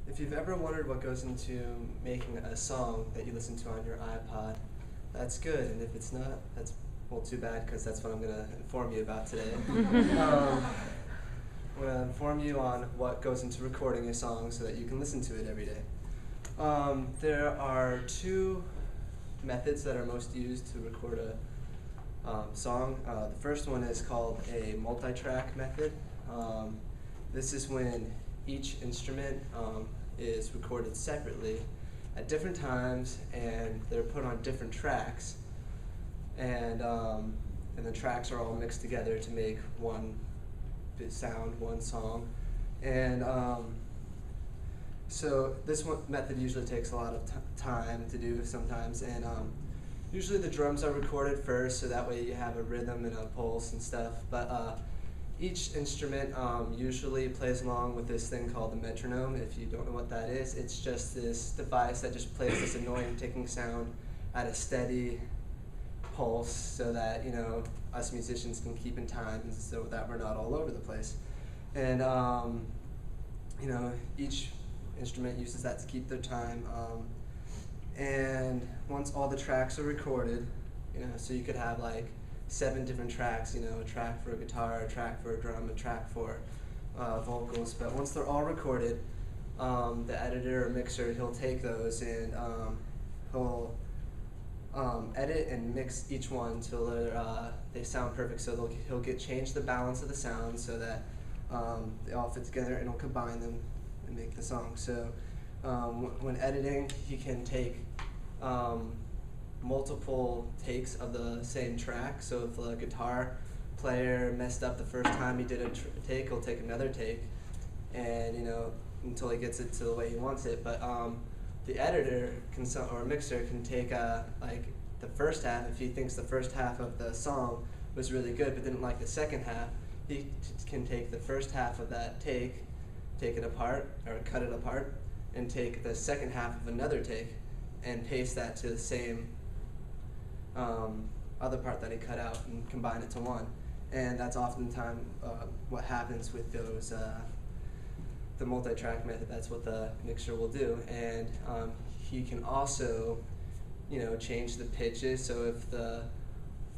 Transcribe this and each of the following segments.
If you've ever wondered what goes into making a song that you listen to on your iPod, that's good. And if it's not, that's, well, too bad, because that's what I'm going to inform you about today. I'm going to inform you on what goes into recording a song so that you can listen to it every day. There are two methods that are most used to record a song. The first one is called a multi-track method. This is when each instrument is recorded separately at different times, and they're put on different tracks, and the tracks are all mixed together to make one sound, one song. And so this method usually takes a lot of time to do sometimes, and usually the drums are recorded first, so that way you have a rhythm and a pulse and stuff. But each instrument usually plays along with this thing called the metronome. If you don't know what that is, it's just this device that just plays this annoying ticking sound at a steady pulse, so that us musicians can keep in time, and so that we're not all over the place. And each instrument uses that to keep their time. And once all the tracks are recorded, so you could have like 7 different tracks, a track for a guitar, a track for a drum, a track for vocals. But once they're all recorded, the editor or mixer, he'll take those and he'll edit and mix each one till they sound perfect. So he'll change the balance of the sound so that they all fit together, and he'll combine them and make the song. So when editing, he can take multiple takes of the same track. So if the guitar player messed up the first time he did a take, he'll take another take, and until he gets it to the way he wants it. But the editor or mixer can take like the first half. If he thinks the first half of the song was really good but didn't like the second half, he can take the first half of that take it apart, or cut it apart, and take the second half of another take and paste that to the same other part that he cut out and combine it to one. And that's oftentimes what happens with those the multi-track method. That's what the mixer will do. And he can also change the pitches. So if the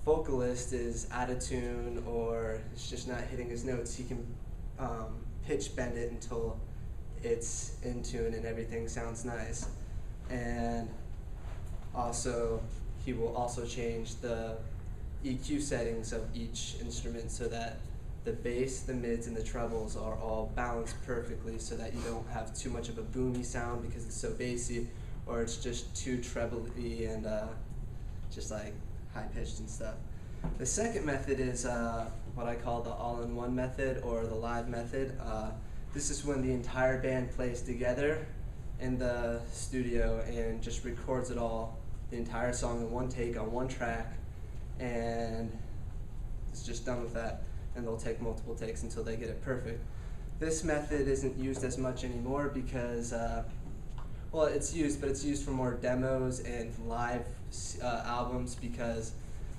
vocalist is out of tune or is just not hitting his notes, he can pitch bend it until it's in tune and everything sounds nice. And also he will also change the EQ settings of each instrument so that the bass, the mids, and the trebles are all balanced perfectly, so that you don't have too much of a boomy sound because it's so bassy, or it's just too trebly and just like high-pitched and stuff. The second method is what I call the all-in-one method, or the live method. This is when the entire band plays together in the studio and just records it all, the entire song in one take on one track, and it's just done with that. And they'll take multiple takes until they get it perfect. This method isn't used as much anymore because, well, it's used, but it's used for more demos and live albums, because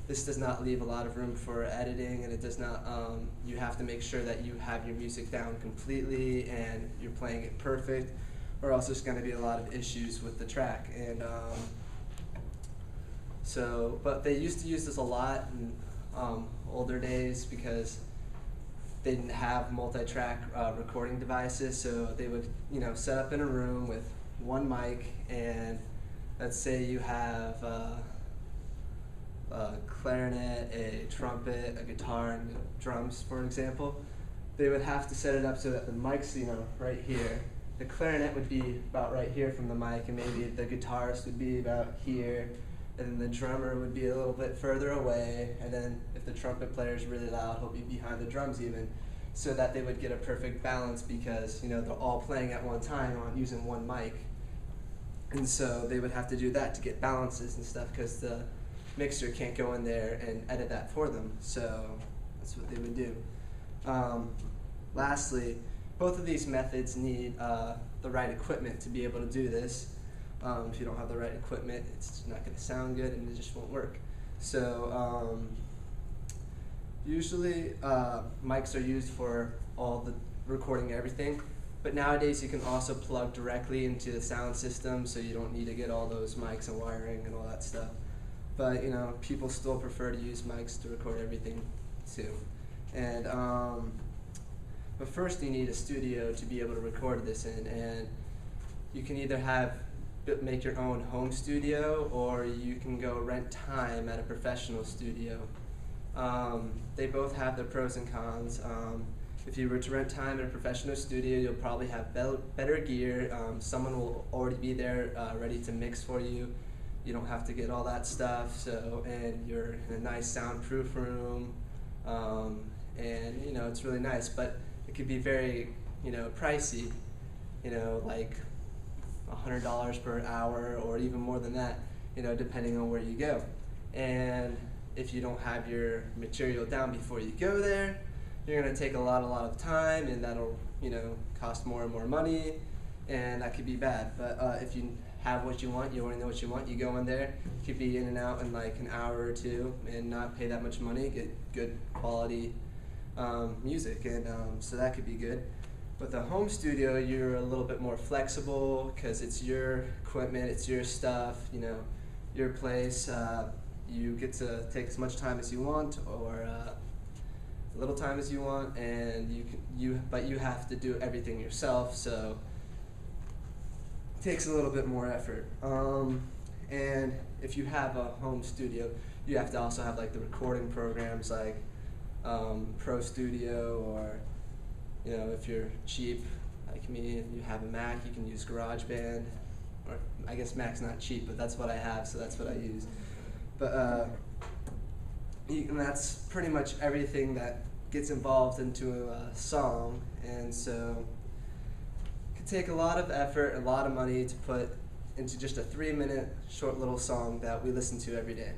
this does not leave a lot of room for editing, and it does not, you have to make sure that you have your music down completely and you're playing it perfect, or else there's going to be a lot of issues with the track. And but they used to use this a lot in older days because they didn't have multi-track recording devices. So they would set up in a room with one mic, and let's say you have a clarinet, a trumpet, a guitar, and drums, for example. They would have to set it up so that the mic's right here. The clarinet would be about right here from the mic, and maybe the guitarist would be about here, and then the drummer would be a little bit further away, and then if the trumpet player is really loud, he'll be behind the drums even, so that they would get a perfect balance, because they're all playing at one time on using one mic. And so they would have to do that to get balances and stuff, because the mixer can't go in there and edit that for them. So that's what they would do. Lastly, both of these methods need the right equipment to be able to do this. If you don't have the right equipment, it's not going to sound good and it just won't work. So usually mics are used for all the recording everything. But nowadays you can also plug directly into the sound system, so you don't need to get all those mics and wiring and all that stuff. But you know, people still prefer to use mics to record everything too. And but first you need a studio to be able to record this in, and you can either make your own home studio, or you can go rent time at a professional studio. They both have their pros and cons. If you were to rent time at a professional studio, you'll probably have better gear. Someone will already be there ready to mix for you. You don't have to get all that stuff. And you're in a nice soundproof room, and you know, it's really nice. But it could be very, you know, pricey. You know, like $100 per hour, or even more than that. You know, depending on where you go. And if you don't have your material down before you go there, you're going to take a lot of time, and that'll, you know, cost more and more money, and that could be bad. But if you have what you want, you already know what you want, you go in there, you could be in and out in like an hour or two and not pay that much money, get good quality music, and so that could be good. With a home studio, you're a little bit more flexible because it's your equipment, it's your stuff, you know, your place. You get to take as much time as you want, or little time as you want, and but you have to do everything yourself, so it takes a little bit more effort. And if you have a home studio, you have to also have like the recording programs like Pro Studio, or you know, if you're cheap like me and you have a Mac, you can use GarageBand, or I guess Mac's not cheap, but that's what I have, so that's what I use. But and that's pretty much everything that gets involved into a song, and so it could take a lot of effort, a lot of money to put into just a 3-minute short little song that we listen to every day.